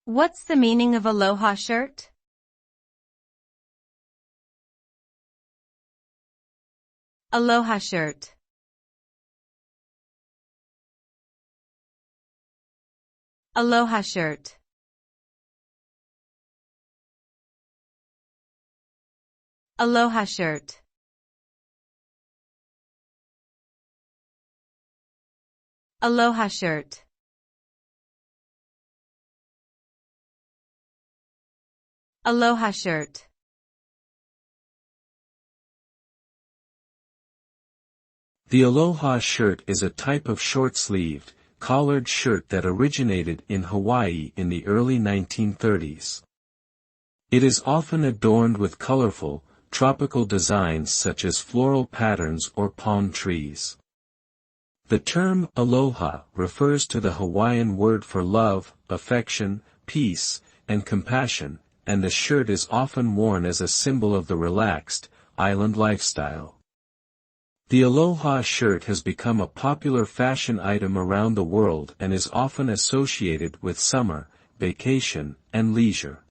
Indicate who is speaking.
Speaker 1: What's the meaning of aloha shirt? Aloha shirt. Aloha shirt. Aloha shirt. Aloha shirt. Aloha shirt.
Speaker 2: The aloha shirt is a type of short-sleeved, collared shirt that originated in Hawaii in the early 1930s. It is often adorned with colorful, tropical designs such as floral patterns or palm trees. The term aloha refers to the Hawaiian word for love, affection, peace, and compassion, and the shirt is often worn as a symbol of the relaxed, island lifestyle. The aloha shirt has become a popular fashion item around the world and is often associated with summer, vacation, and leisure.